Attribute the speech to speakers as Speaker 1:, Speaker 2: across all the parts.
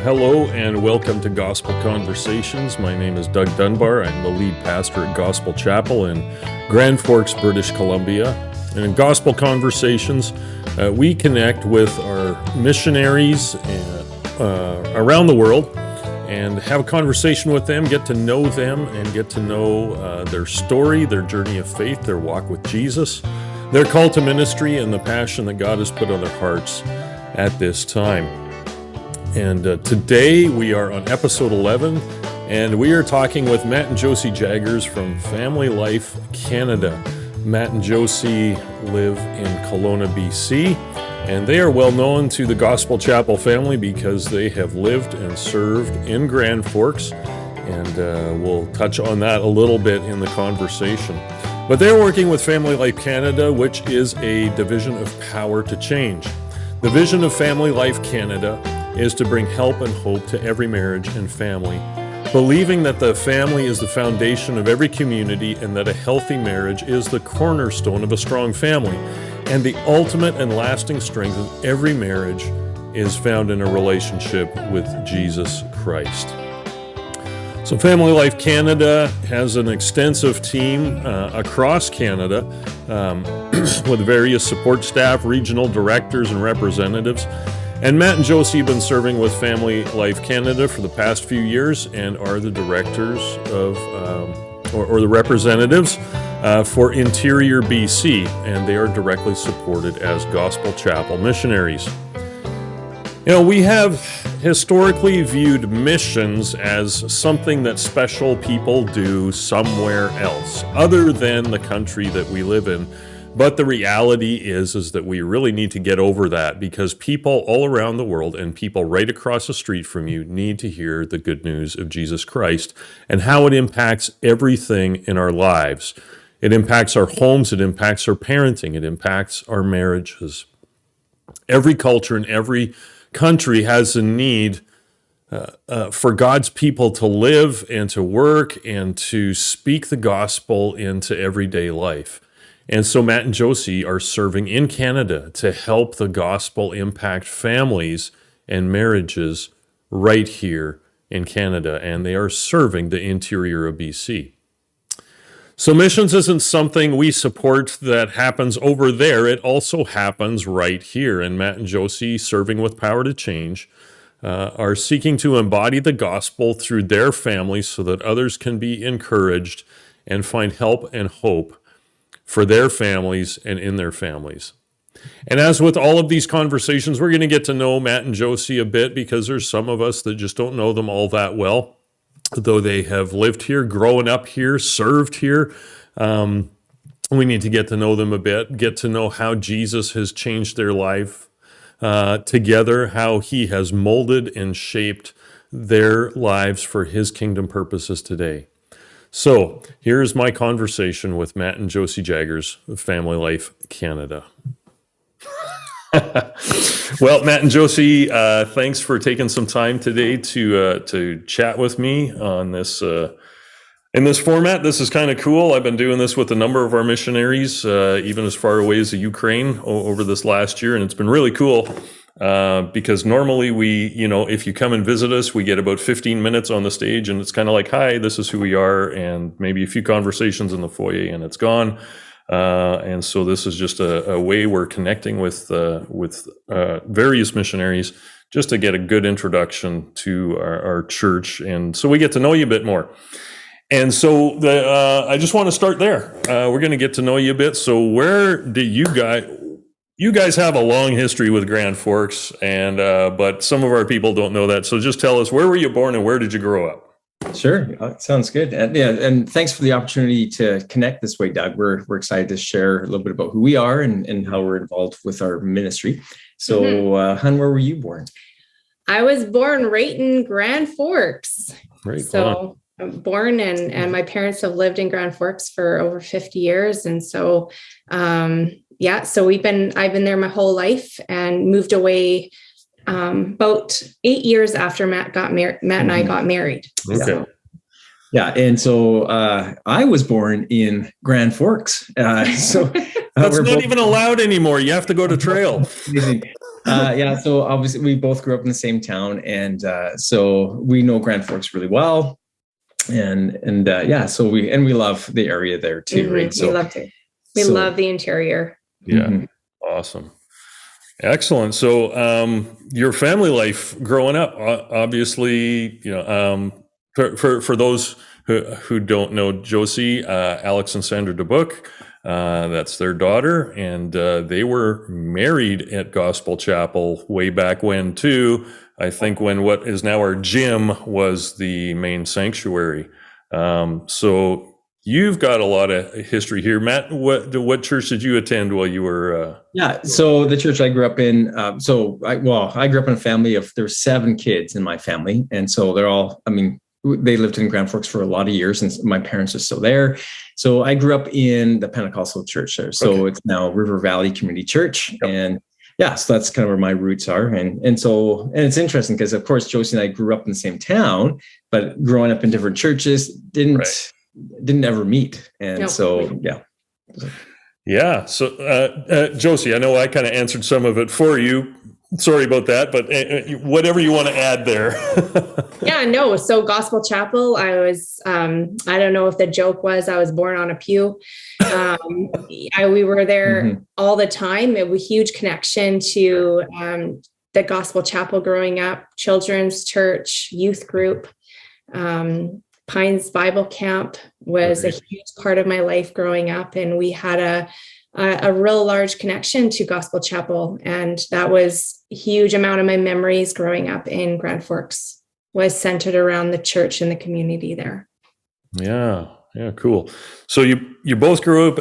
Speaker 1: Hello and welcome to Gospel Conversations. My name is Doug Dunbar. I'm the lead pastor at Gospel Chapel in Grand Forks, British Columbia. And in Gospel Conversations, we connect with our missionaries around the world and have a conversation with them, get to know them, and get to know their story, their journey of faith, their walk with Jesus, their call to ministry, and the passion that God has put on their hearts at this time. And today we are on episode 11, and we are talking with Matt and Josie Jaggers from Family Life Canada. Matt and Josie live in Kelowna, BC, and they are well known to the Gospel Chapel family because they have lived and served in Grand Forks, and we'll touch on that a little bit in the conversation. But they're working with Family Life Canada, which is a division of Power to Change. The vision of Family Life Canada is to bring help and hope to every marriage and family, believing that the family is the foundation of every community and that a healthy marriage is the cornerstone of a strong family. And the ultimate and lasting strength of every marriage is found in a relationship with Jesus Christ. So Family Life Canada has an extensive team across Canada with various support staff, regional directors, and representatives. And Matt and Josie have been serving with Family Life Canada for the past few years and are the directors of, or the representatives for Interior BC, and they are directly supported as Gospel Chapel missionaries. You know, we have historically viewed missions as something that special people do somewhere else, other than the country that we live in. But the reality is that we really need to get over that because people all around the world and people right across the street from you need to hear the good news of Jesus Christ and how it impacts everything in our lives. It impacts our homes, it impacts our parenting, it impacts our marriages. Every culture and every country has a need for God's people to live and to work and to speak the gospel into everyday life. And so Matt and Josie are serving in Canada to help the gospel impact families and marriages right here in Canada. And they are serving the interior of BC. So missions isn't something we support that happens over there. It also happens right here. And Matt and Josie, serving with Power to Change, are seeking to embody the gospel through their families so that others can be encouraged and find help and hope for their families and in their families. And as with all of these conversations, we're going to get to know Matt and Josie a bit because there's some of us that just don't know them all that well, though they have lived here, grown up here, served here. We need to get to know them a bit, get to know how Jesus has changed their life together, how he has molded and shaped their lives for his kingdom purposes today. So here's my conversation with Matt and Josie Jaggers of Family Life Canada. Well, Matt and Josie, thanks for taking some time today to chat with me on this in this format. This is kind of cool. I've been doing this with a number of our missionaries, even as far away as the Ukraine over this last year, and it's been really cool. Because normally if you come and visit us, we get about 15 minutes on the stage and it's kind of like, hi, this is who we are, and maybe a few conversations in the foyer and it's gone. And so this is just a way we're connecting with various missionaries just to get a good introduction to our church. And so we get to know you a bit more. And so I just want to start there. We're going to get to know you a bit. So where did you guys have a long history with Grand Forks, and but some of our people don't know that. So just tell us, where were you born and where did you grow up?
Speaker 2: Sure, sounds good. And thanks for the opportunity to connect this way, Doug. We're excited to share a little bit about who we are and how we're involved with our ministry. So, Hun, where were you born?
Speaker 3: I was born right in Grand Forks.
Speaker 1: Right.
Speaker 3: So I'm born and my parents have lived in Grand Forks for over 50 years, and so. So I've been there my whole life and moved away about 8 years after Matt and I got married.
Speaker 1: Okay.
Speaker 3: So.
Speaker 2: Yeah. And so I was born in Grand Forks.
Speaker 1: That's not even allowed anymore. You have to go to Trail.
Speaker 2: Yeah, so obviously we both grew up in the same town, and so we know Grand Forks really well, and yeah, so we love the area there too, right?
Speaker 3: So we love the interior.
Speaker 1: Yeah, awesome, excellent. So, your family life growing up, obviously, for those who don't know Josie, Alex and Sandra DeBook. That's their daughter, and they were married at Gospel Chapel way back when too. I think when what is now our gym was the main sanctuary. So you've got a lot of history here, Matt. What church did you attend while you were?
Speaker 2: Yeah, so the church I grew up in. I grew up in a family of there's 7 kids in my family, and so they're all. I mean, they lived in Grand Forks for a lot of years, and my parents are still there. So I grew up in the Pentecostal church there. So It's now River Valley Community Church. Yep. And yeah, so that's kind of where my roots are. And it's interesting because, of course, Josie and I grew up in the same town, but growing up in different churches didn't ever meet. And yeah.
Speaker 1: Yeah. So, Josie, I know I kind of answered some of it for you. Sorry about that, but whatever you want to add there.
Speaker 3: Yeah, no. So Gospel Chapel, I was, I don't know if the joke was I was born on a pew. We were there all the time. It was a huge connection to the Gospel Chapel growing up, children's church, youth group. Pines Bible Camp was a huge part of my life growing up. And we had a real large connection to Gospel Chapel. And that was a huge amount of my memories growing up in Grand Forks was centered around the church and the community there.
Speaker 1: Yeah. Yeah. Cool. So you both grew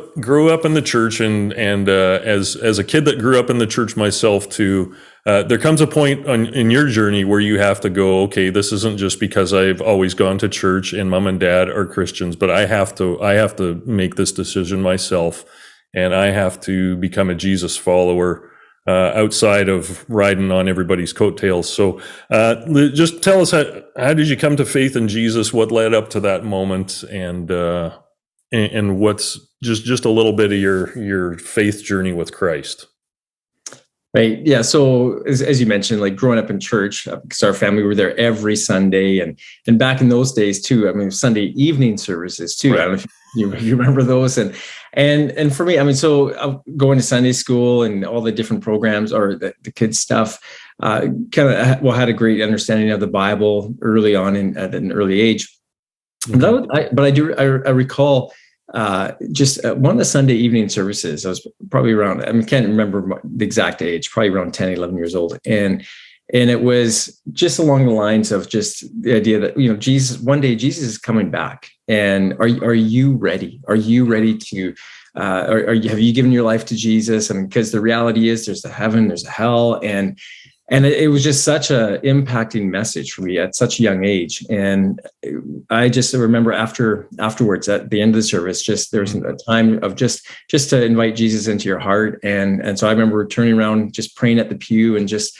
Speaker 1: up in the church, and as a kid that grew up in the church myself too, there comes a point in your journey where you have to go, okay, this isn't just because I've always gone to church and mom and dad are Christians, but I have to make this decision myself. And I have to become a Jesus follower outside of riding on everybody's coattails. So just tell us, how did you come to faith in Jesus? What led up to that moment? And what's just a little bit of your faith journey with Christ?
Speaker 2: Right. Yeah. So as you mentioned, like growing up in church, because our family were there every Sunday, and back in those days too. I mean, Sunday evening services too. Right. I don't know if you remember those. And for me, I mean, so going to Sunday school and all the different programs or the kids stuff, had a great understanding of the Bible early on at an early age. Mm-hmm. I recall. Just one of the Sunday evening services, I was probably around, I can't remember the exact age, probably around 10, 11 years old. And it was just along the lines of just the idea that, one day Jesus is coming back. And are you ready? Are you ready to, have you given your life to Jesus? I mean, because the reality is there's a heaven, there's a hell. And it was just such a impacting message for me at such a young age. And I just remember afterwards at the end of the service, there was a time of just to invite Jesus into your heart. And so I remember turning around, just praying at the pew and just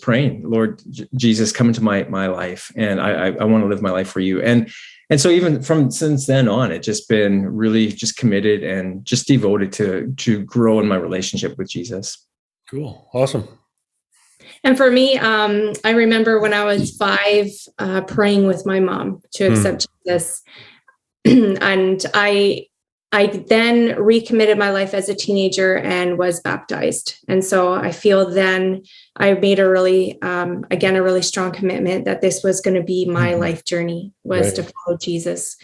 Speaker 2: praying, Lord Jesus, come into my life. And I want to live my life for you. And so even since then on, it's just been really just committed and just devoted to grow in my relationship with Jesus.
Speaker 1: Cool. Awesome.
Speaker 3: And for me, I remember when I was 5, praying with my mom to accept Jesus. And I then recommitted my life as a teenager and was baptized. And so I feel then I made a really strong commitment that this was going to be my life journey, was to follow Jesus.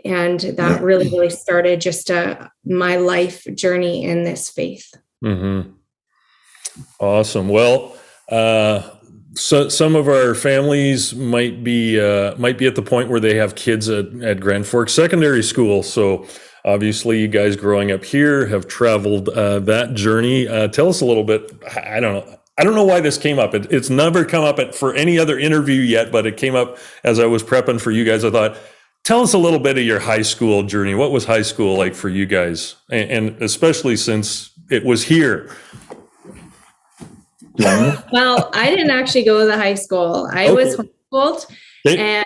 Speaker 3: And that really, really started just my life journey in this faith. Mm-hmm.
Speaker 1: Awesome. Well, so some of our families might be at the point where they have kids at Grand Forks Secondary School. So obviously you guys growing up here have traveled that journey. Tell us a little bit. I don't know why this came up. It's never come up for any other interview yet, but it came up as I was prepping for you guys. I thought, tell us a little bit of your high school journey. What was high school like for you guys? And especially since it was here.
Speaker 3: Well, I didn't actually go to the high school. I was homeschooled. And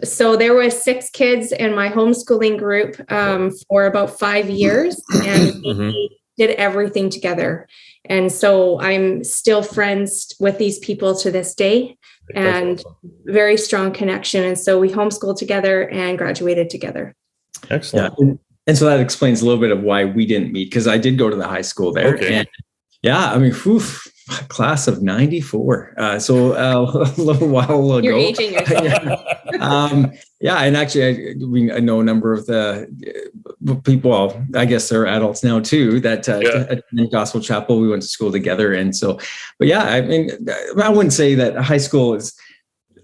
Speaker 3: so there were 6 kids in my homeschooling group for about 5 years. And did everything together. And so I'm still friends with these people to this day, and very strong connection. And so we homeschooled together and graduated together.
Speaker 1: Excellent.
Speaker 2: Yeah. And so that explains a little bit of why we didn't meet, because I did go to the high school there.
Speaker 1: Okay.
Speaker 2: And yeah, I mean, class of 94. So a little while ago.
Speaker 3: You're aging yourself.
Speaker 2: Yeah. And actually, I know a number of the people, well, I guess they're adults now too, that attend Gospel Chapel. We went to school together. And so, but yeah, I mean, I wouldn't say that high school is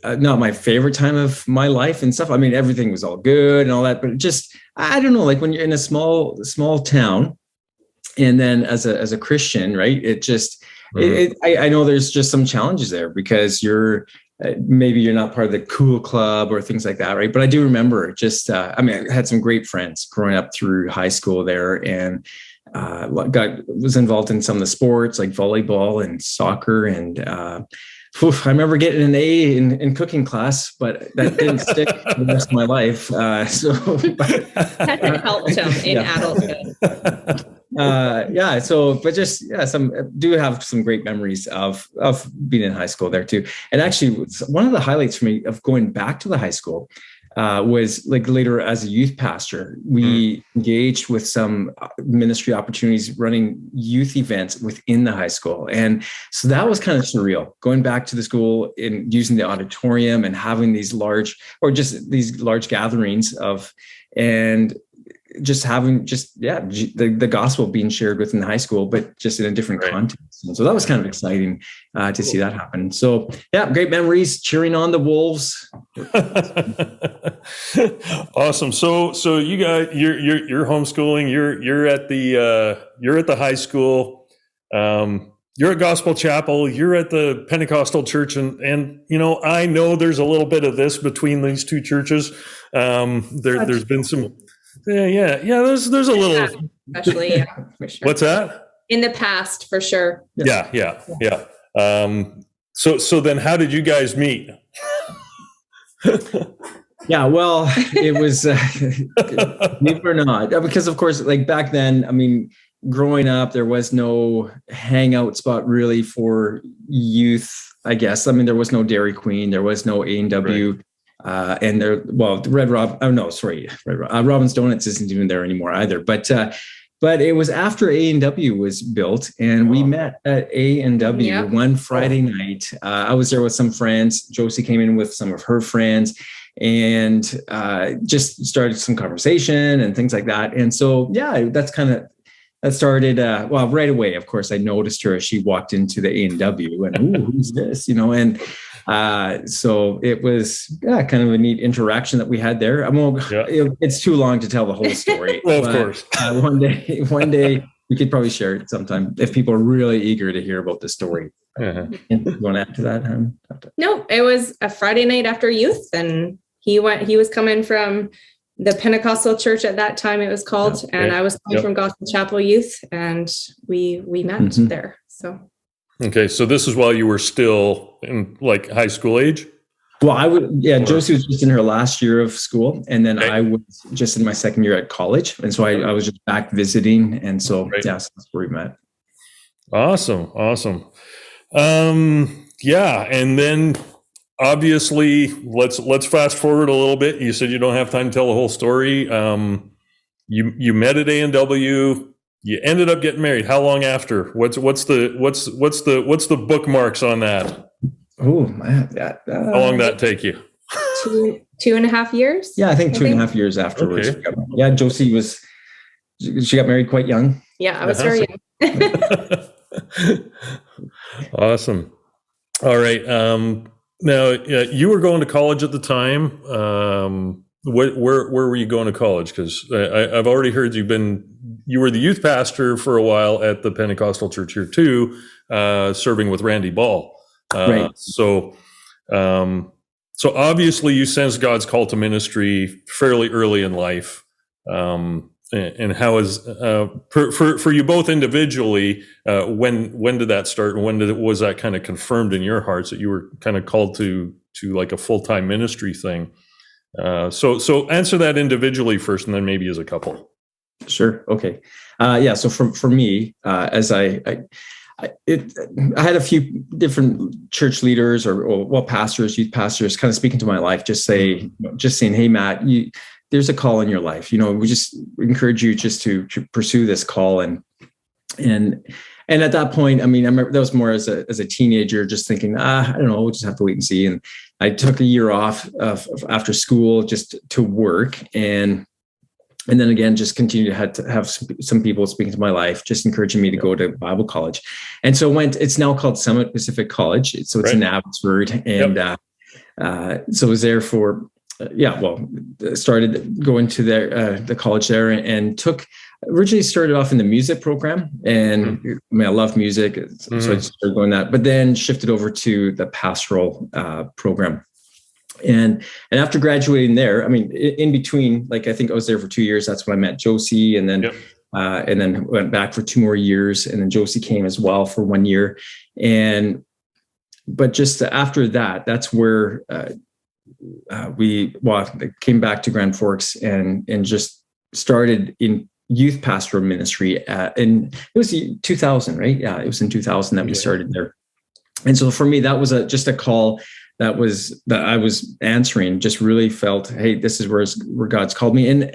Speaker 2: not my favorite time of my life and stuff. I mean, everything was all good and all that, but just, I don't know, like when you're in a small town, and then as a Christian, right, it just, I know there's just some challenges there, because maybe you're not part of the cool club or things like that, right? But I do remember just, I had some great friends growing up through high school there, and was involved in some of the sports like volleyball and soccer, and I remember getting an A in cooking class, but that didn't stick for the rest of my life.
Speaker 3: That helped him in adulthood.
Speaker 2: Do have some great memories of being in high school there too. And actually, one of the highlights for me of going back to the high school was like later as a youth pastor, we engaged with some ministry opportunities running youth events within the high school. And so that was kind of surreal, going back to the school and using the auditorium and having these large gatherings and just having the gospel being shared within the high school, but just in a different context. And so that was kind of exciting to see that happen. So yeah, great memories cheering on the Wolves.
Speaker 1: Awesome. So you guys, you're homeschooling. You're at the high school. You're at Gospel Chapel. You're at the Pentecostal church, and I know there's a little bit of this between these two churches. There's been some. Yeah. There's a little,
Speaker 3: especially. For sure.
Speaker 1: What's that?
Speaker 3: In the past, for sure.
Speaker 1: Yeah. So then, how did you guys meet?
Speaker 2: Yeah, well, it was believe it or not, because of course, like back then, I mean, growing up, there was no hangout spot really for youth, I guess. I mean, there was no Dairy Queen, there was no A&W. Right. And Robin's Donuts isn't even there anymore either. But it was after A&W was built, and we met at A&W one Friday night. I was there with some friends. Josie came in with some of her friends, and just started some conversation and things like that. And so, that started, right away, of course, I noticed her as she walked into the A&W, and ooh, who's this, and so it was kind of a neat interaction that we had there. It's too long to tell the whole story.
Speaker 1: Well, of course.
Speaker 2: One day we could probably share it sometime if people are really eager to hear about the story.
Speaker 1: Uh-huh.
Speaker 2: You want to add to that?
Speaker 3: No, it was a Friday night after youth, and he was coming from the Pentecostal church at that time, it was called, and I was coming from Gospel Chapel Youth, and we met there. So.
Speaker 1: Okay, so this is while you were still in like high school age?
Speaker 2: Well, Josie was just in her last year of school, and then I was just in my second year at college, and so I was just back visiting, and so so that's where we met.
Speaker 1: Awesome. And then obviously let's fast forward a little bit. You said you don't have time to tell the whole story. You met at A&W. You ended up getting married. How long after? What's the bookmarks on that?
Speaker 2: Oh man,
Speaker 1: how long did that take you?
Speaker 3: 2.5 years.
Speaker 2: Yeah, I think 2.5 years afterwards. Okay. Yeah, Josie she got married quite young.
Speaker 3: Yeah, I was very young.
Speaker 1: Awesome. All right. Now you were going to college at the time. Where were you going to college? Because I've already heard you were the youth pastor for a while at the Pentecostal church here too, serving with Randy Ball.
Speaker 2: Right.
Speaker 1: So obviously you sensed God's call to ministry fairly early in life. And how is for you both individually? When did that start, and was that kind of confirmed in your hearts that you were kind of called to like a full-time ministry thing? So answer that individually first, and then maybe as a couple.
Speaker 2: Sure. Okay. Yeah. So for me, as I had a few different church leaders or pastors, youth pastors, kind of speaking to my life, just saying, hey, Matt, there's a call in your life. We just encourage you just to pursue this call. And at that point, I remember that was more as a teenager, just thinking, I don't know, we'll just have to wait and see. And I took a year off after school just to work. And then again, just continue to have some people speaking to my life, just encouraging me to go to Bible college. And so it's now called Summit Pacific College. So it's in Abbotsford. And so I was there for, started going to the college there and originally started off in the music program. And I love music. So I started going that, but then shifted over to the pastoral program. And after graduating there, in between, I think I was there for 2 years. That's when I met Josie, and then went back for 2 more years. And then Josie came as well for 1 year. But just after that, that's where we came back to Grand Forks and just started in youth pastoral ministry. And it was 2000, right? Yeah, it was in 2000 that we started there. And so for me, that was just a call that I was answering. Just really felt, hey, this is where God's called me. And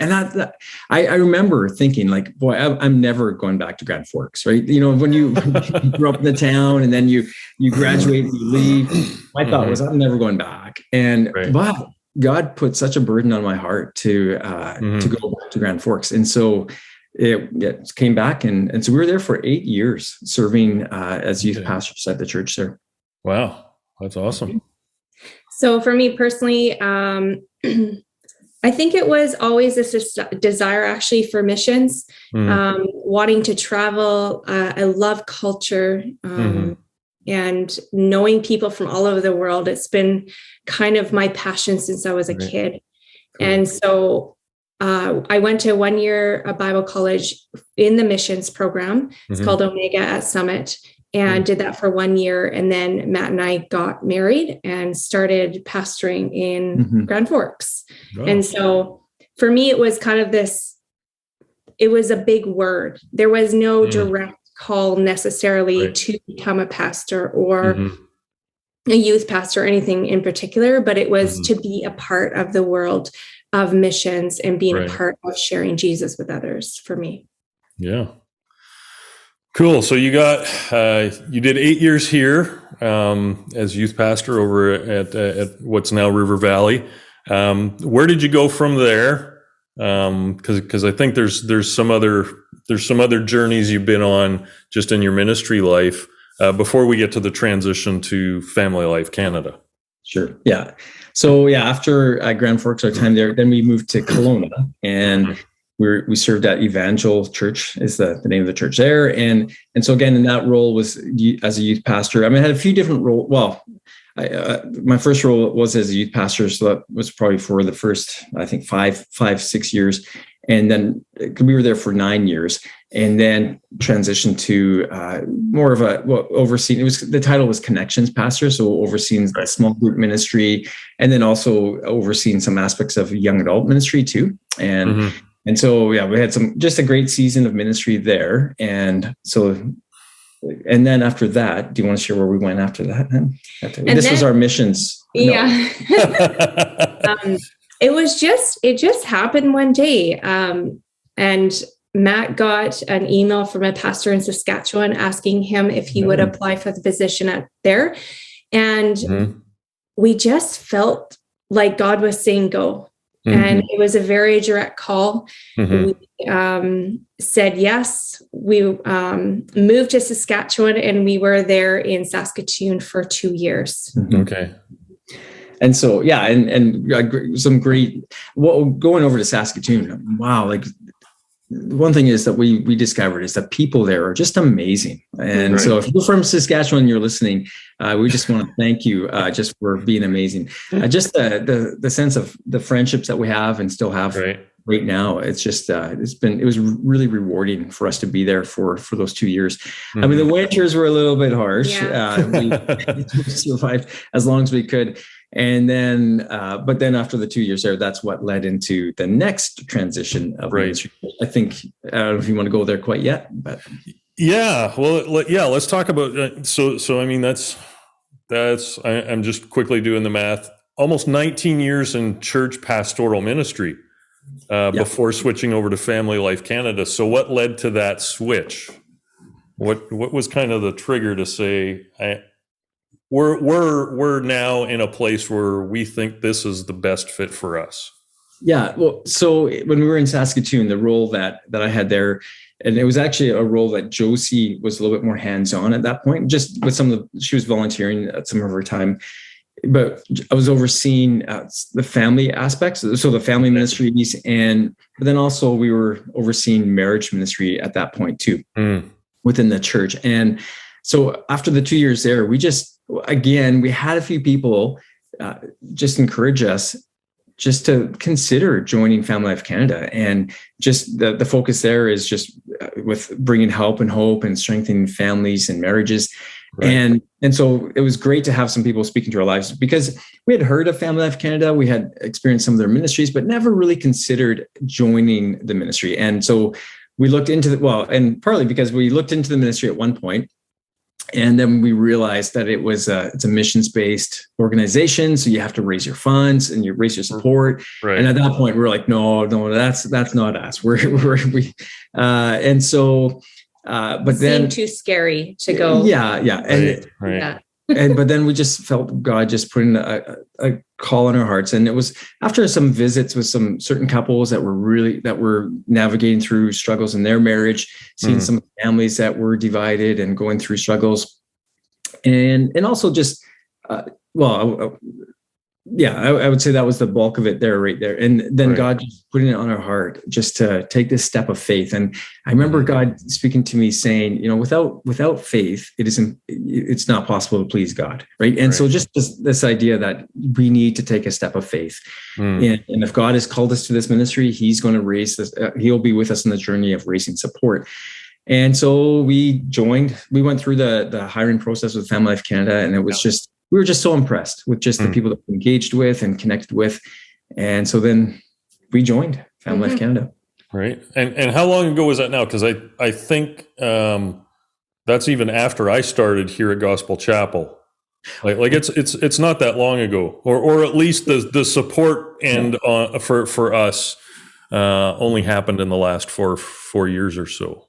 Speaker 2: I remember thinking, boy, I'm never going back to Grand Forks, right? When you grew up in the town and then you graduate and you leave, my thought was, I'm never going back. And but God put such a burden on my heart to go back to Grand Forks, and so it came back, and so we were there for 8 years serving as youth pastors at the church there.
Speaker 1: Wow, that's awesome.
Speaker 3: So for me personally, I think it was always this desire actually for missions, wanting to travel. I love culture and knowing people from all over the world. It's been kind of my passion since I was a kid. Cool. And so I went to 1 year Bible college in the missions program. It's called Omega at Summit. And did that for 1 year. And then Matt and I got married and started pastoring in Grand Forks. Oh. And so for me, it was kind of it was a big word. There was no direct call necessarily to become a pastor or a youth pastor or anything in particular, but it was to be a part of the world of missions and being a part of sharing Jesus with others for me.
Speaker 1: Yeah. Cool. So you did 8 years here as youth pastor over at what's now River Valley. Where did you go from there? Because I think there's some other journeys you've been on just in your ministry life before we get to the transition to Family Life Canada.
Speaker 2: Sure. Yeah. So after Grand Forks, our time there, then we moved to Kelowna, and we served at Evangel Church is the name of the church there. And so again, in that role was as a youth pastor. I had a few different roles. Well, my first role was as a youth pastor. So that was probably for the first, I think 6 years. And then we were there for 9 years, and then transitioned to more of overseeing. The title was Connections Pastor. So overseeing the small group ministry, and then also overseeing some aspects of young adult ministry too. And so, we had just a great season of ministry there. And then after that, do you want to share where we went after that? This was our missions.
Speaker 3: Yeah. It just happened one day. And Matt got an email from a pastor in Saskatchewan asking him if he would apply for the position there. And we just felt like God was saying, go. And it was a very direct call. We said yes. We moved to Saskatchewan, and we were there in Saskatoon for 2 years.
Speaker 1: Okay.
Speaker 2: And so, and some great, going over to Saskatoon, wow. One thing is that we discovered is that people there are just amazing. And so if you're from Saskatchewan and you're listening, we just want to thank you just for being amazing. Just the sense of the friendships that we have and still have right now. It's just, it was really rewarding for us to be there for those 2 years. The winters were a little bit harsh. We survived as long as we could. And then, but then after the 2 years there, that's what led into the next transition of ministry. I think, I don't know if you want to go there quite yet, but.
Speaker 1: Yeah, well, let's talk about, so I mean, I'm just quickly doing the math, almost 19 years in church pastoral ministry before switching over to Family Life Canada. So what led to that switch? What was kind of the trigger to say, we're now in a place where we think this is the best fit for us?
Speaker 2: Yeah, well, so when we were in Saskatoon, the role that I had there, and it was actually a role that Josie was a little bit more hands-on at that point, just with she was volunteering at some of her time, but I was overseeing the family aspects, so the family ministries, but then also we were overseeing marriage ministry at that point too, within the church. And so after the 2 years there, we had a few people just encourage us just to consider joining Family Life Canada. And just the focus there is just with bringing help and hope and strengthening families and marriages. Right. And so it was great to have some people speak into our lives, because we had heard of Family Life Canada. We had experienced some of their ministries, but never really considered joining the ministry. And so we looked into and partly because we looked into the ministry at one point, and then we realized that it's a missions-based organization. So you have to raise your funds and you raise your support. Right. And at that point, we were like, no, that's not us. And so, but then
Speaker 3: seemed too scary to go.
Speaker 2: Yeah. And,
Speaker 1: right.
Speaker 2: But then we just felt God just putting a call in our hearts. And it was after some visits with some certain couples that were navigating through struggles in their marriage, seeing some families that were divided and going through struggles. And also just, I would say that was the bulk of it right there. And then God just putting it on our heart just to take this step of faith. And I remember God speaking to me saying, without faith, it's not possible to please God. Right. And so just this idea that we need to take a step of faith. And if God has called us to this ministry, he's going to raise this, he'll be with us in the journey of raising support. And so we went through the hiring process with Family Life Canada, and it was we were just so impressed with just the people that we engaged with and connected with. And so then we joined Family Life Canada.
Speaker 1: Right. And how long ago was that now? Because I think that's even after I started here at Gospel Chapel. Like it's not that long ago, or at least the support and for us only happened in the last four years or so.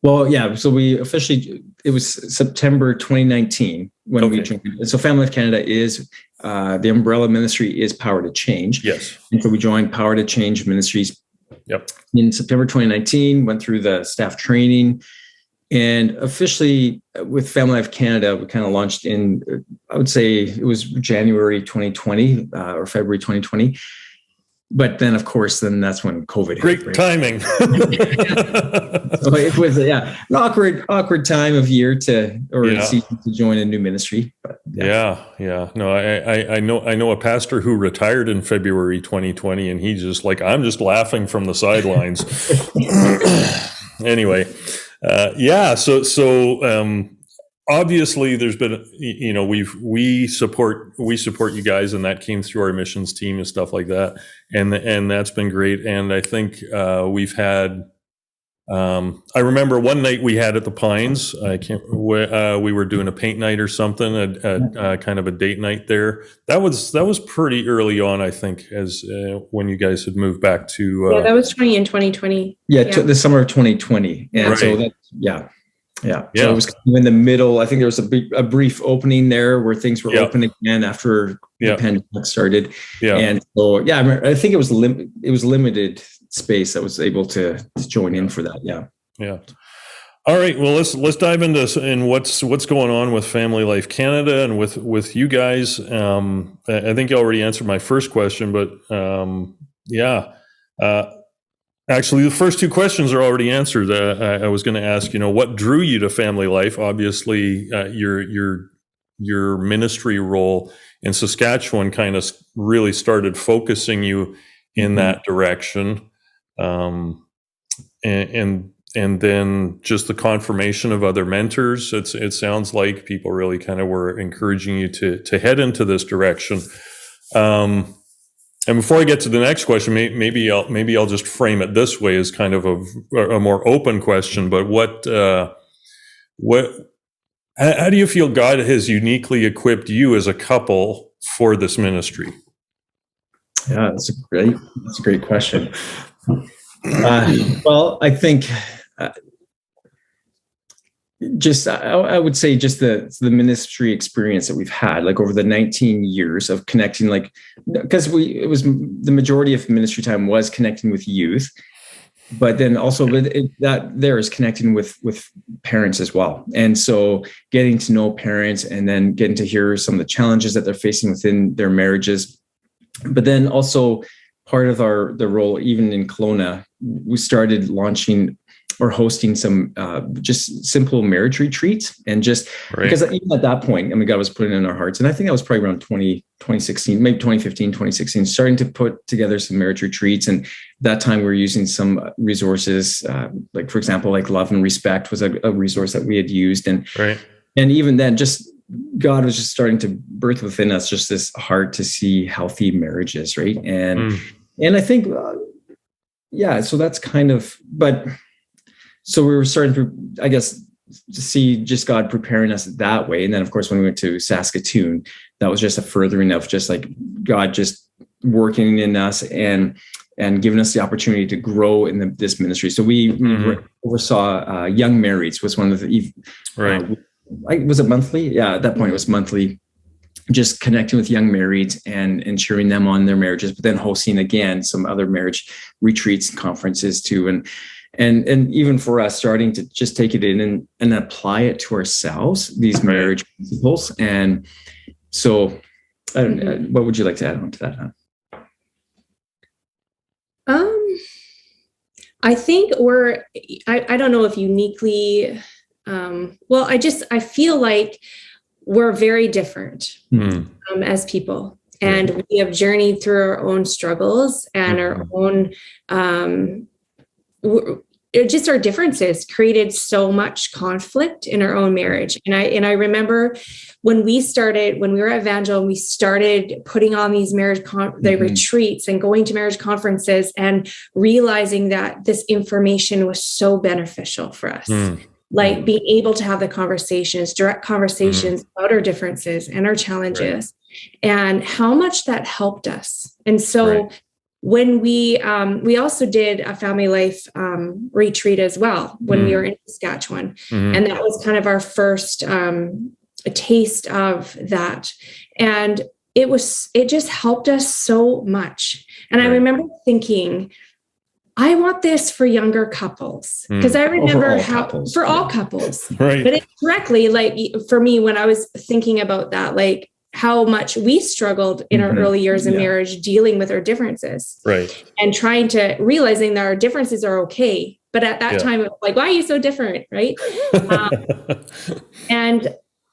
Speaker 2: Well, yeah. So it was September 2019 when we joined. So Family Life Canada is, the umbrella ministry is Power to Change.
Speaker 1: Yes.
Speaker 2: And so we joined Power to Change Ministries in September 2019, went through the staff training, and officially with Family Life Canada, we kind of launched in, I would say it was January 2020 or February 2020. But then, of course, that's when COVID hit.
Speaker 1: Great timing.
Speaker 2: So it was an awkward time of year season to join a new ministry. But
Speaker 1: yeah. No, I know a pastor who retired in February 2020, and he's just like, I'm just laughing from the sidelines. Anyway, So obviously, there's been, we support you guys, and that came through our missions team and stuff like that, and that's been great. And I think we've had. I remember one night we had at the Pines. We were doing a paint night or something, a kind of a date night there. That was pretty early on, I think, as when you guys had moved back to.
Speaker 3: That was 2020.
Speaker 2: Yeah, the summer of 2020, and so that So it was in the middle. I think there was a brief opening there where things were open again after the pandemic started. Yeah. And so, I think it was limited space that was able to join in for that. Yeah.
Speaker 1: Yeah. All right. Well, let's dive into what's going on with Family Life Canada and with you guys. I think you already answered my first question, but actually, the first two questions are already answered. I was going to ask, what drew you to Family Life? Obviously, your ministry role in Saskatchewan kind of really started focusing you in that direction, and then just the confirmation of other mentors. It sounds like people really kind of were encouraging you to head into this direction. And before I get to the next question, maybe I'll just frame it this way as kind of a more open question. But how do you feel God has uniquely equipped you as a couple for this ministry?
Speaker 2: Yeah, that's a great question. Well, I think I would say just the ministry experience that we've had, like over the 19 years of connecting, like, because it was the majority of ministry time was connecting with youth, but then also that there is connecting with parents as well. And so getting to know parents and then getting to hear some of the challenges that they're facing within their marriages. But then also part of the role, even in Kelowna, we started launching or hosting some just simple marriage retreats. And just because even at that point, I mean, God was putting it in our hearts. And I think that was probably around 2016, maybe 2015, 2016, starting to put together some marriage retreats. And that time we were using some resources, like, for example, like Love and Respect was a resource that we had used. And even then, just God was just starting to birth within us just this heart to see healthy marriages, right? And I think, so that's kind of, but so we were starting to, I guess, to see just God preparing us that way. And then, of course, when we went to Saskatoon, that was just a furthering of just like God just working in us and giving us the opportunity to grow in this ministry. So we oversaw Young Marrieds was one of the, was it monthly? Yeah, at that point it was monthly, just connecting with young marrieds and cheering them on their marriages, but then hosting again some other marriage retreats and conferences too. And even for us, starting to just take it in and apply it to ourselves, these marriage principles. And so what would you like to add on to that, huh?
Speaker 3: I think I don't know if uniquely, I feel like we're very different as people. And we have journeyed through our own struggles and our own, just our differences created so much conflict in our own marriage. And I remember when we were at Evangel, and we started putting on these marriage retreats and going to marriage conferences and realizing that this information was so beneficial for us. Like being able to have the direct conversations about our differences and our challenges and how much that helped us. And so when we also did a family life retreat as well when we were in Saskatchewan. And that was kind of our first taste of that. And it just helped us so much. And I remember thinking, I want this for younger couples, because I remember for all couples, but indirectly, like for me, when I was thinking about that, like how much we struggled in our early years of marriage, dealing with our differences, and trying to realizing that our differences are okay. But at that time, it was like, why are you so different? Right.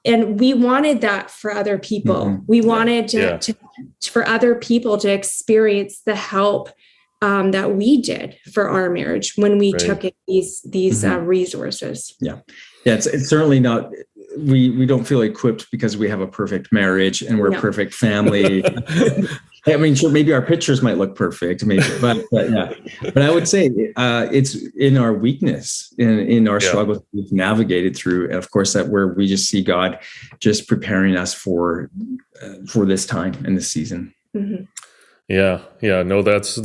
Speaker 3: And we wanted that for other people. We wanted for other people to experience the help that we did for our marriage when we took these resources. It's
Speaker 2: certainly not. We don't feel equipped because we have a perfect marriage and we're a perfect family. I mean, sure, maybe our pictures might look perfect, but I would say it's in our weakness, in our struggles we've navigated through, and of course that where we just see God just preparing us for this time and this season.
Speaker 1: Yeah. No, that's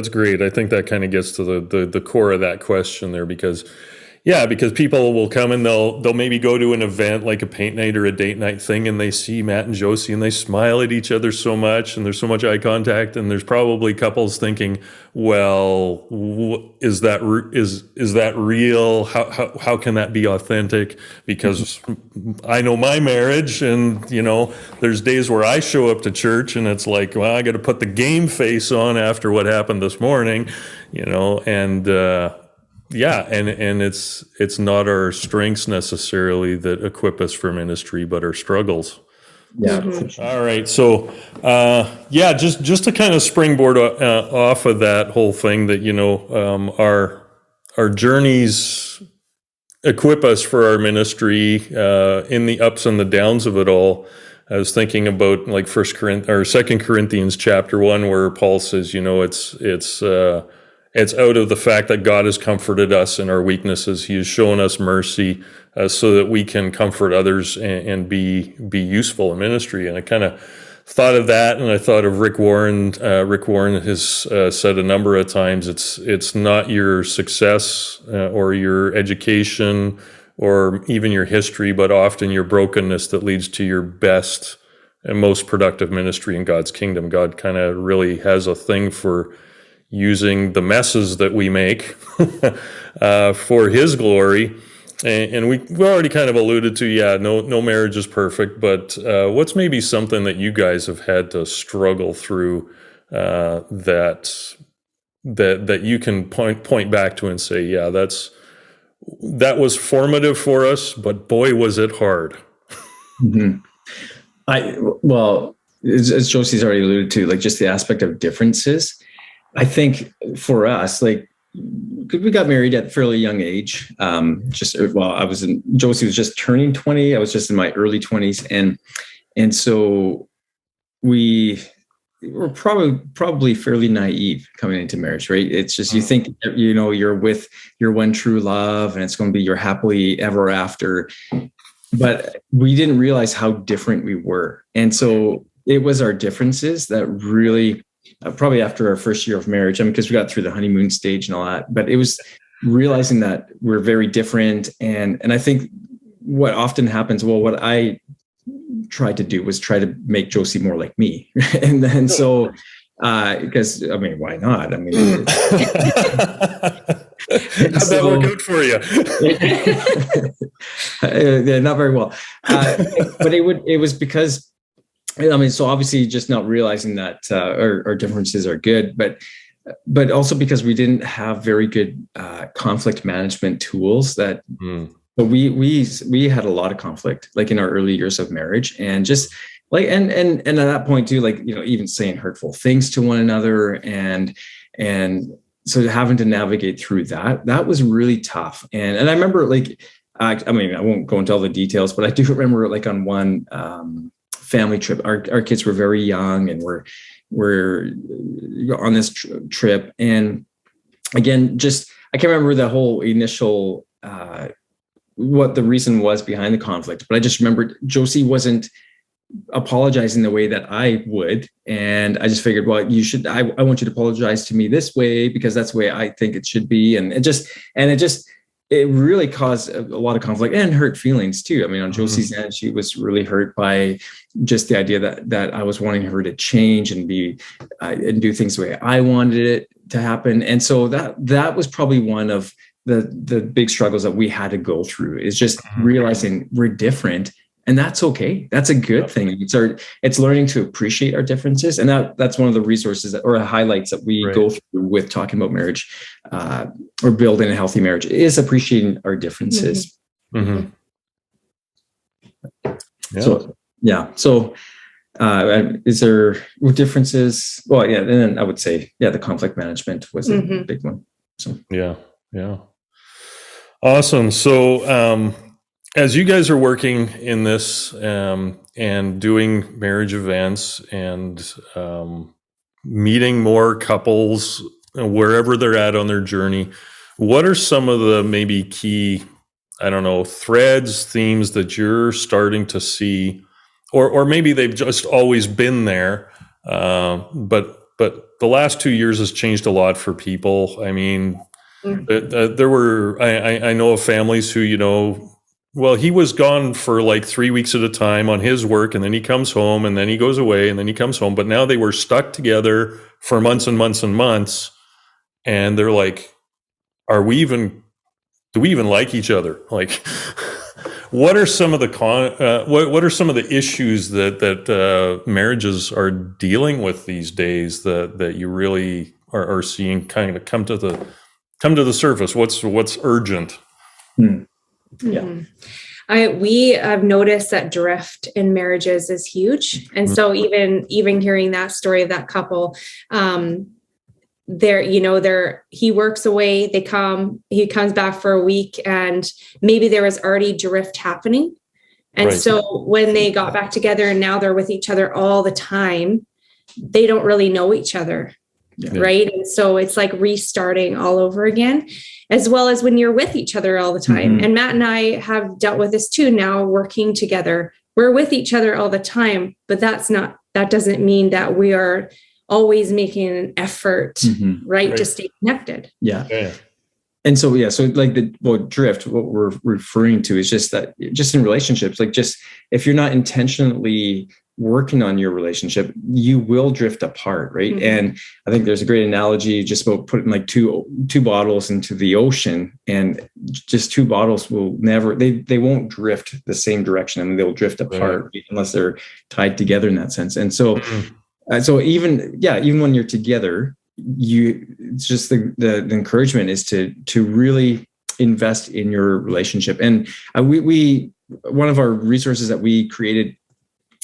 Speaker 1: great. I think that kind of gets to the core of that question there, because people will come and they'll maybe go to an event like a paint night or a date night thing, and they see Matt and Josie and they smile at each other so much, and there's so much eye contact, and there's probably couples thinking, well, is that real? How can that be authentic? Because I know my marriage, and there's days where I show up to church and it's like, well, I got to put the game face on after what happened this morning, and it's not our strengths necessarily that equip us for ministry, but our struggles. All right. So, just to kind of springboard off of that whole thing, that our journeys equip us for our ministry in the ups and the downs of it all. I was thinking about like Second Corinthians chapter 1, where Paul says, it's out of the fact that God has comforted us in our weaknesses. He has shown us mercy so that we can comfort others and be useful in ministry. And I kind of thought of that, and I thought of Rick Warren. Rick Warren has said a number of times, it's not your success or your education or even your history, but often your brokenness that leads to your best and most productive ministry in God's kingdom. God kind of really has a thing for using the messes that we make for His glory. And we already kind of alluded to, no marriage is perfect, but what's maybe something that you guys have had to struggle through that you can point back to and say, that was formative for us, but boy, was it hard.
Speaker 2: Mm-hmm. As Josie's already alluded to, like just the aspect of differences. I think for us, like, because we got married at a fairly young age. Josie was just turning 20. I was just in my early 20s. And so we were probably fairly naive coming into marriage, right? It's just, you think, you're with your one true love and it's going to be your happily ever after. But we didn't realize how different we were. And so it was our differences that really, probably after our first year of marriage, because we got through the honeymoon stage and all that, but it was realizing that we're very different. And I think what often happens, what I tried to do was try to make Josie more like me. And then so, because, why not?
Speaker 1: How'd that work out for you?
Speaker 2: Yeah, not very well. But it was because, so obviously just not realizing that our differences are good, but also because we didn't have very good conflict management tools that, but we had a lot of conflict, like in our early years of marriage, and just like, and at that point too, like, even saying hurtful things to one another, and so having to navigate through that was really tough. And I remember, like, I won't go into all the details, but I do remember, like, on one family trip, our kids were very young, and we're on this trip, and again, just I can't remember the whole initial what the reason was behind the conflict, but I just remembered Josie wasn't apologizing the way that I would, and I just figured, well, you should. I want you to apologize to me this way because that's the way I think it should be, and it really caused a lot of conflict and hurt feelings too. On Josie's end, she was really hurt by just the idea that I was wanting her to change and be and do things the way I wanted it to happen. And so that was probably one of the big struggles that we had to go through, is just realizing we're different, and that's okay. That's a good thing. It's learning to appreciate our differences, and that's one of the resources or highlights that we go through with talking about marriage or building a healthy marriage, is appreciating our differences.
Speaker 1: Mm-hmm. Yeah.
Speaker 2: So is there differences? Well, yeah. And then I would say, the conflict management was a big one. So
Speaker 1: yeah. Awesome. So as you guys are working in this and doing marriage events and meeting more couples wherever they're at on their journey, what are some of the maybe key, threads, themes that you're starting to see, or maybe they've just always been there, but the last 2 years has changed a lot for people. There were, I know of families who, he was gone for like 3 weeks at a time on his work, and then he comes home, and then he goes away, and then he comes home. But now they were stuck together for months and months and months, and they're like, do we even like each other? Like, what are some of the what are some of the issues that marriages are dealing with these days that you really are seeing kind of come to the surface? What's urgent?
Speaker 2: Yeah.
Speaker 3: We have noticed that drift in marriages is huge. And so even hearing that story of that couple, he works away, he comes back for a week, and maybe there was already drift happening. And
Speaker 1: Right.
Speaker 3: so when they got back together and now they're with each other all the time, they don't really know each other.
Speaker 2: Yeah.
Speaker 3: Right. And so it's like restarting all over again, as well as when you're with each other all the time.
Speaker 2: Mhm.
Speaker 3: And Matt and I have dealt with this too now, working together. We're with each other all the time, but that doesn't mean that we are always making an effort,
Speaker 2: Mhm.
Speaker 3: right, to stay connected.
Speaker 2: Yeah.
Speaker 1: Yeah.
Speaker 2: And so, so like drift, what we're referring to is just that, just in relationships, like just if you're not intentionally working on your relationship, you will drift apart, right?
Speaker 3: Mhm.
Speaker 2: And I think there's a great analogy just about putting like two bottles into the ocean, and just two bottles will never, they won't drift the same direction. I mean, they'll drift apart unless they're tied together in that sense. And so, so even when you're together, it's just the encouragement is to really invest in your relationship. And we one of our resources that we created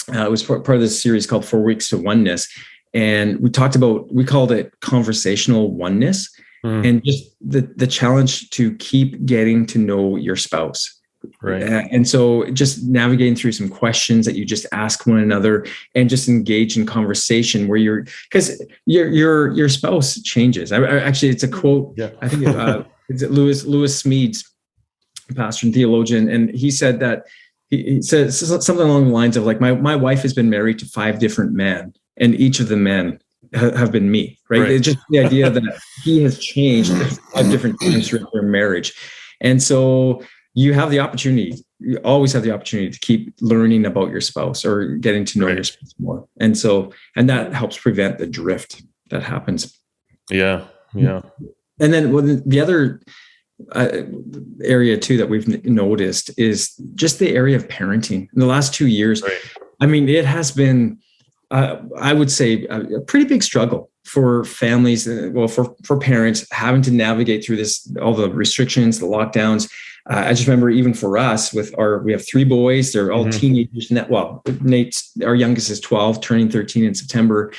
Speaker 2: was part of this series called 4 Weeks to Oneness, and we called it conversational oneness, and just the challenge to keep getting to know your spouse.
Speaker 1: Right.
Speaker 2: And so just navigating through some questions that you just ask one another, and just engage in conversation where because your spouse changes. Actually, it's a quote.
Speaker 1: Yeah.
Speaker 2: I think it's Lewis Smedes, pastor and theologian, and he said that he says something along the lines of like, my wife has been married to 5 different men, and each of the men have been me. Right. It's just the idea that he has changed 5 different times throughout their marriage, and so. You always have the opportunity to keep learning about your spouse or getting to know your spouse more. And that helps prevent the drift that happens.
Speaker 1: Yeah. Yeah.
Speaker 2: And then the other area too that we've noticed is just the area of parenting. In the last 2 years, I mean, it has been, I would say, a pretty big struggle for families, for parents having to navigate through this, all the restrictions, the lockdowns. I just remember even for us we have 3 boys, they're all teenagers. Our youngest is 12, turning 13 in September,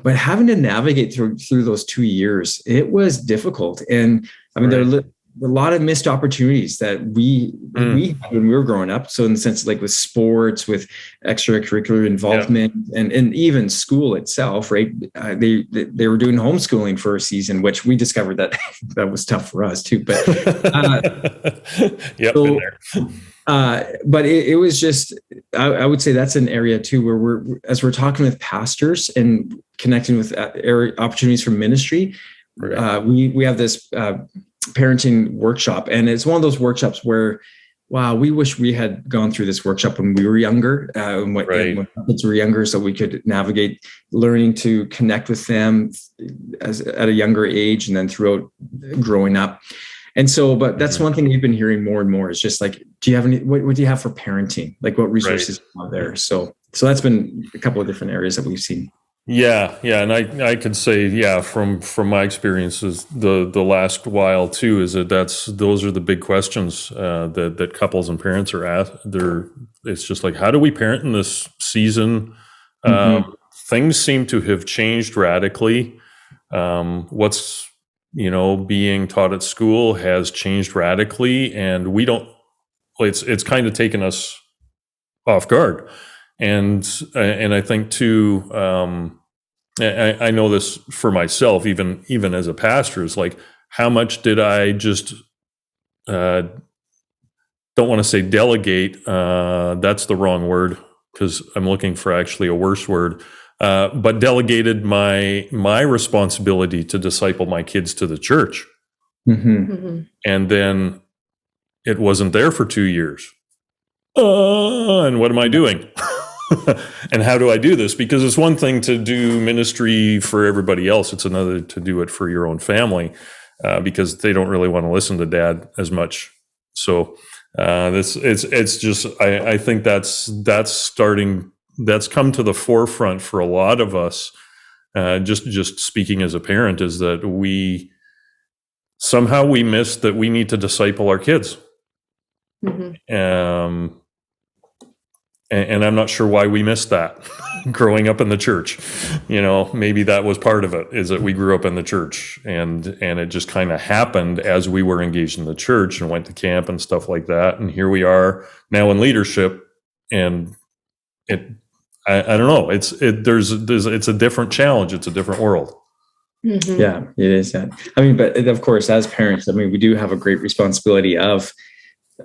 Speaker 2: but having to navigate through those 2 years, it was difficult. And I mean, there are a lot of missed opportunities that we had when we were growing up. So in the sense, like with sports, with extracurricular involvement, and even school itself, right? They were doing homeschooling for a season, which we discovered that was tough for us too. But but it was just, I would say that's an area too where as we're talking with pastors and connecting with opportunities for ministry, we have this parenting workshop, and it's one of those workshops where, wow, we wish we had gone through this workshop when we were younger, when kids were younger, so we could navigate learning to connect with them at a younger age, and then throughout growing up. And so, but that's one thing we've been hearing more and more is just like, do you have what do you have for parenting? Like, what resources are there? So that's been a couple of different areas that we've seen.
Speaker 1: Yeah, and I could say, from my experiences, the last while too, is those are the big questions that couples and parents are asked. It's just like, how do we parent in this season? Things seem to have changed radically. What's being taught at school has changed radically, and we don't. It's kind of taken us off guard. And I think too, I know this for myself, even as a pastor, is like, how much did I just don't want to say delegate? That's the wrong word, because I'm looking for actually a worse word. But delegated my responsibility to disciple my kids to the church, and then it wasn't there for 2 years. And what am I doing? And how do I do this? Because it's one thing to do ministry for everybody else. It's another to do it for your own family, because they don't really want to listen to dad as much. So it's just, I think that's come to the forefront for a lot of us. Just speaking as a parent, is that we missed that we need to disciple our kids. And I'm not sure why we missed that growing up in the church. Maybe that was part of it, is that we grew up in the church, and it just kind of happened as we were engaged in the church and went to camp and stuff like that. And here we are now in leadership, and I don't know. It's a different challenge. It's a different world.
Speaker 3: Mhm.
Speaker 2: Yeah, it is. Yeah. I mean, but of course, as parents, I mean, we do have a great responsibility of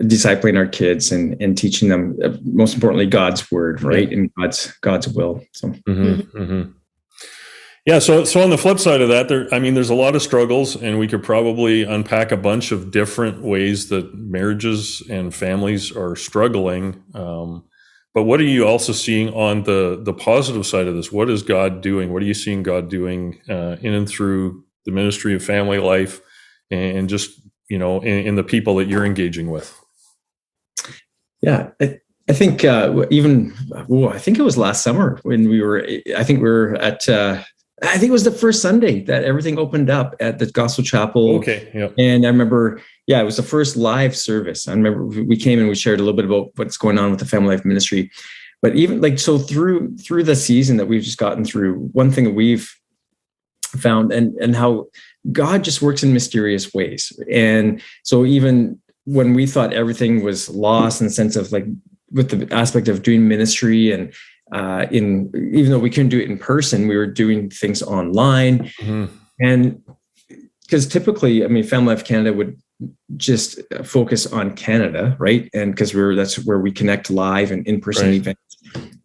Speaker 2: discipling our kids and teaching them, most importantly, God's word, right? And God's will. So,
Speaker 1: yeah. So on the flip side of that, there's a lot of struggles, and we could probably unpack a bunch of different ways that marriages and families are struggling. But what are you also seeing on the positive side of this? What is God doing? What are you seeing God doing in and through the ministry of family life, and just in the people that you're engaging with?
Speaker 2: Yeah, I think I think it was last summer when we were at. I think it was the first Sunday that everything opened up at the Gospel Chapel.
Speaker 1: Okay. Yeah.
Speaker 2: And I remember, it was the first live service. I remember we came and we shared a little bit about what's going on with the Family Life Ministry. But even through the season that we've just gotten through, one thing that we've found and how God just works in mysterious ways. And so even when we thought everything was lost in the sense of with the aspect of doing ministry and even though we couldn't do it in person, we were doing things online. And because typically, Family Life Canada would just focus on Canada, right? And because that's where we connect live and in-person events.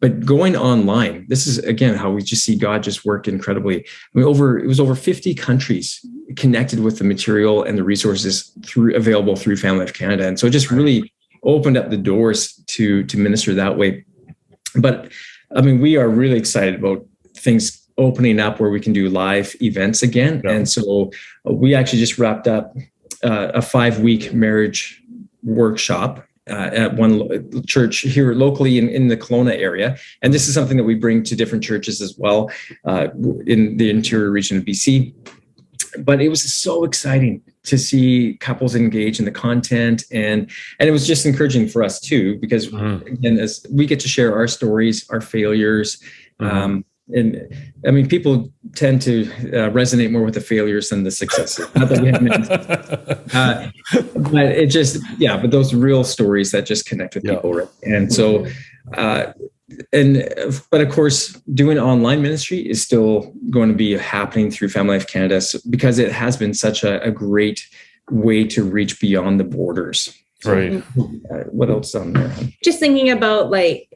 Speaker 2: But going online, this is again how we just see God just work incredibly. It was over 50 countries connected with the material and the resources available through Family Life Canada, and so it just really opened up the doors to minister that way. But we are really excited about things opening up where we can do live events again. Yeah. And so we actually just wrapped up a 5-week marriage workshop at one church here locally in the Kelowna area. And this is something that we bring to different churches as well in the interior region of BC. But it was so exciting to see couples engage in the content, and it was just encouraging for us too, because again, as we get to share our stories, our failures, and people tend to resonate more with the failures than the successes. Not that we haven't, but it just but those real stories that just connect with people, right? And so. But of course, doing online ministry is still going to be happening through Family Life Canada because it has been such a great way to reach beyond the borders.
Speaker 1: Right.
Speaker 2: What else on there?
Speaker 3: Just thinking about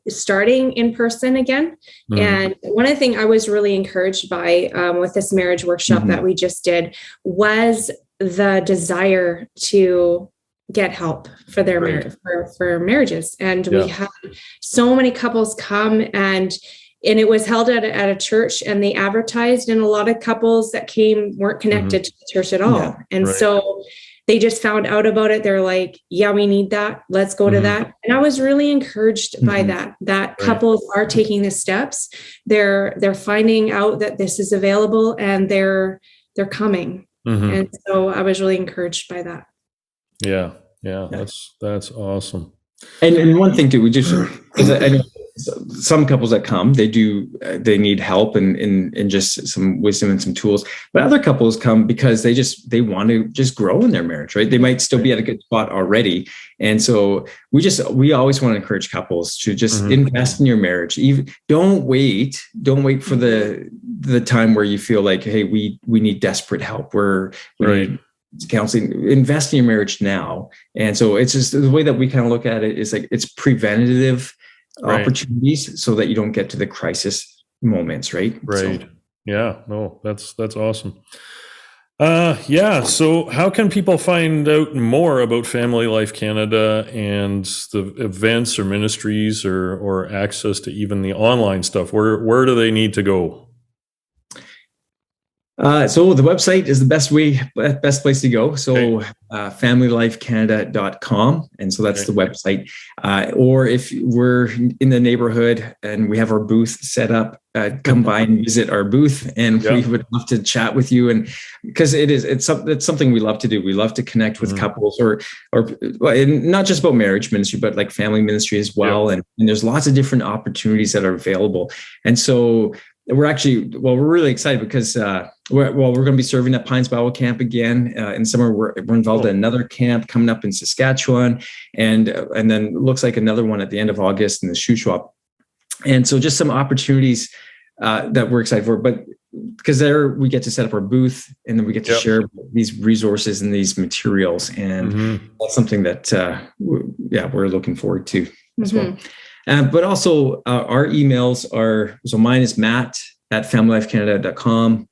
Speaker 3: starting in person again. And one of the things I was really encouraged by with this marriage workshop that we just did was the desire to get help for their marriage, for marriages. And we had so many couples come and it was held at a church, and they advertised, and a lot of couples that came weren't connected to the church at all. And so they just found out about it. They're like, yeah, we need that. Let's go to that. And I was really encouraged by that couples are taking the steps. They're finding out that this is available, and they're coming. And so I was really encouraged by that.
Speaker 1: Yeah. That's awesome.
Speaker 2: And one thing too, we just, I know some couples that come, they need help and just some wisdom and some tools. But other couples come because they want to just grow in their marriage, right? They might still be at a good spot already. And so we always want to encourage couples to just invest in your marriage. Don't wait for the time where you feel like, hey, we need desperate help. We need counseling. Invest in your marriage now. And so it's just the way that we kind of look at it is it's preventative opportunities so that you don't get to the crisis moments, right?
Speaker 1: Right. So, that's awesome. So how can people find out more about Family Life Canada and the events or ministries or access to even the online stuff? Where do they need to go?
Speaker 2: So the website is the best place to go. So familylifecanada.com. And so that's the website. Or if we're in the neighborhood and we have our booth set up, come by and visit our booth, and we would love to chat with you. And because it's something we love to do. We love to connect with couples or not just about marriage ministry, but like family ministry as well. And there's lots of different opportunities that are available. And so we're really excited because we're going to be serving at Pines Bible Camp again in summer. We're involved in another camp coming up in Saskatchewan, and then looks like another one at the end of August in the Shuswap. And so just some opportunities that we're excited for, but because there we get to set up our booth and then we get to share these resources and these materials, and that's something that we're looking forward to as well. But also our emails are, so mine is matt@familylifecanada.com.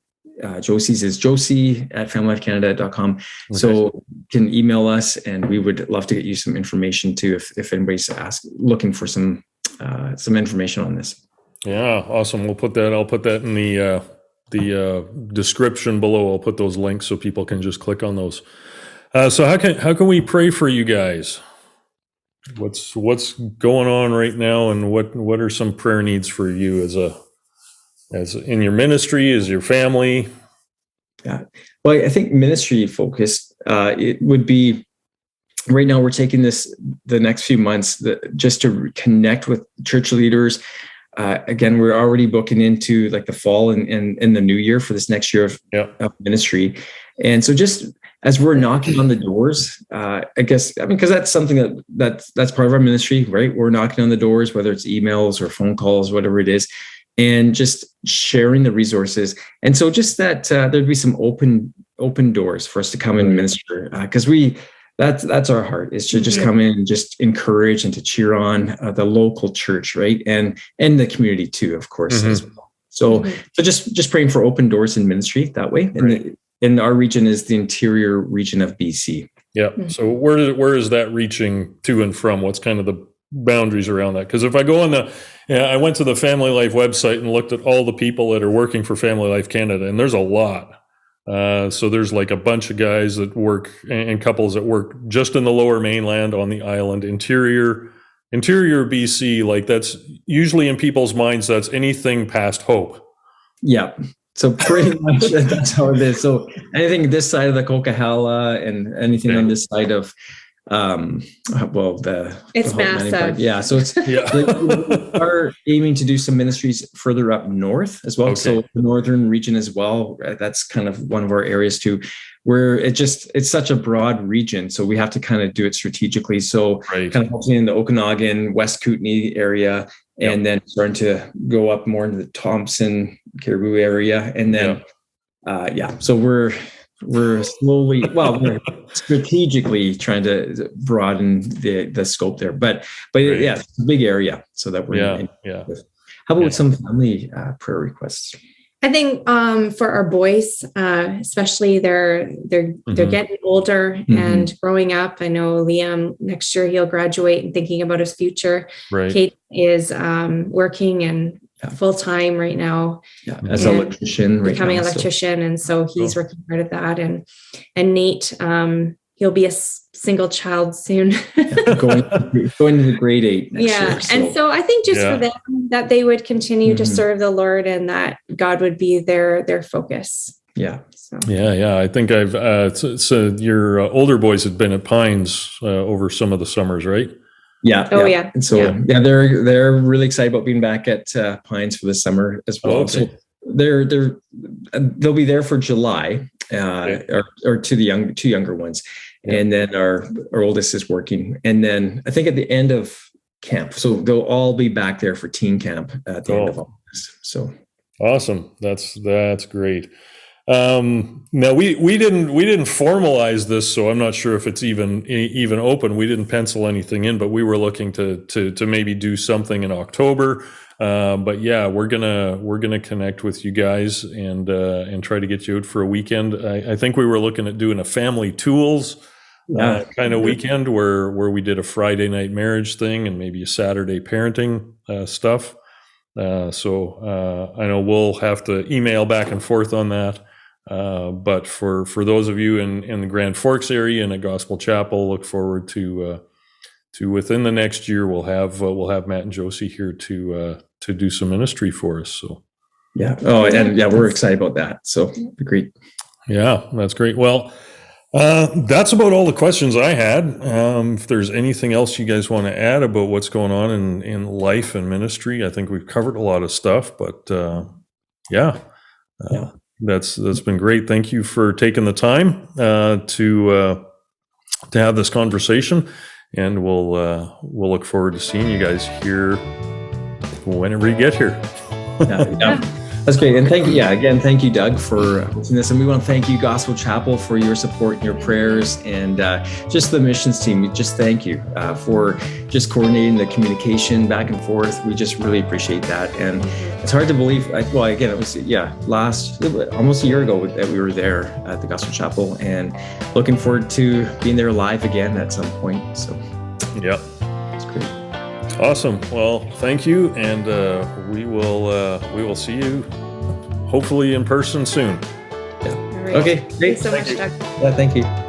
Speaker 2: Josie's is josie@familylifecanada.com. Okay. So you can email us, and we would love to get you some information too if anybody's looking for some information on this.
Speaker 1: Yeah, awesome. I'll put that in the description below. I'll put those links so people can just click on those. So how can we pray for you guys? What's going on right now, and what are some prayer needs for you as in your ministry, as your family?
Speaker 2: Yeah, well, I think ministry focused. It would be right now. We're taking the next few months just to connect with church leaders. Again, we're already booking into like the fall and the new year for this next year of ministry, and so just as we're knocking on the doors, because that's something that's part of our ministry, right? We're knocking on the doors, whether it's emails or phone calls, whatever it is, and just sharing the resources. And so just that there'd be some open doors for us to come and minister, because that's our heart, is to just come in and just encourage and to cheer on the local church, right? And the community too, of course, as well. So just praying for open doors in ministry that way. And our region is the interior region of BC. Yeah.
Speaker 1: So where is that reaching to and from? What's kind of the boundaries around that? Because if I go I went to the Family Life website and looked at all the people that are working for Family Life Canada, and there's a lot. So there's like a bunch of guys that work and couples that work just in the lower mainland on the island, interior BC. Like that's usually in people's minds, that's anything past Hope.
Speaker 2: Yeah. So pretty much that's how it is. So anything this side of the Coquihalla and anything on this side of,
Speaker 3: it's massive.
Speaker 2: Yeah. So it's we are aiming to do some ministries further up north as well. Okay. So the northern region as well. That's kind of one of our areas too, where it's such a broad region. So we have to kind of do it strategically. So kind of helping in the Okanagan, West Kootenay area, and then starting to go up more into the Thompson, Caribou area. And then, so we're slowly, we're strategically trying to broaden the scope there, but it's a big area so that we're How about some family prayer requests?
Speaker 3: I think for our boys, especially they're getting older and growing up. I know Liam, next year he'll graduate and thinking about his future. Right. Kate is working and full-time right now. Yeah,
Speaker 2: as an electrician.
Speaker 3: Becoming an electrician. And so he's working hard at that. And Nate, he'll be a single child soon.
Speaker 2: going to grade 8 next year.
Speaker 3: So. And so I think just for them, that they would continue to serve the Lord and that God would be their focus.
Speaker 2: Yeah.
Speaker 3: So.
Speaker 1: Yeah. I think I've, so your older boys had been at Pines over some of the summers, right?
Speaker 2: Yeah.
Speaker 3: Oh, yeah.
Speaker 2: And so, they're really excited about being back at Pines for the summer as well. Okay. So they'll be there for July, or to the two younger ones. Yeah. And then our oldest is working. And then I think at the end of camp, so they'll all be back there for teen camp at the end of August. So
Speaker 1: awesome. That's great. Now we didn't formalize this, so I'm not sure if it's even open. We didn't pencil anything in, but we were looking to maybe do something in October. But yeah, we're gonna connect with you guys and try to get you out for a weekend. I think we were looking at doing a family tools kind of weekend where we did a Friday night marriage thing and maybe a Saturday parenting stuff. So I know we'll have to email back and forth on that. But for those of you in the Grand Forks area and at Gospel Chapel, look forward to within the next year we'll have Matt and Josie here to do some ministry for us. So we're excited about that. So great. Yeah, that's great. Well, that's about all the questions I had. If there's anything else you guys want to add about what's going on in life and ministry, I think we've covered a lot of stuff, but Yeah.
Speaker 2: Yeah.
Speaker 1: That's been great. Thank you for taking the time to have this conversation, and we'll look forward to seeing you guys here whenever you get here.
Speaker 2: Yeah. That's great. And thank you, Doug, for hosting this. And we want to thank you, Gospel Chapel, for your support and your prayers, and just the missions team. We just thank you for just coordinating the communication back and forth. We just really appreciate that. And it's hard to believe, it was, almost a year ago that we were there at the Gospel Chapel, and looking forward to being there live again at some point. So,
Speaker 1: yeah.
Speaker 2: It's great.
Speaker 1: Awesome. Well, thank you, and we will see you hopefully in person soon.
Speaker 2: Yeah.
Speaker 3: All right.
Speaker 2: Okay. Great.
Speaker 3: Thanks so much, Doug.
Speaker 2: Yeah. Thank you.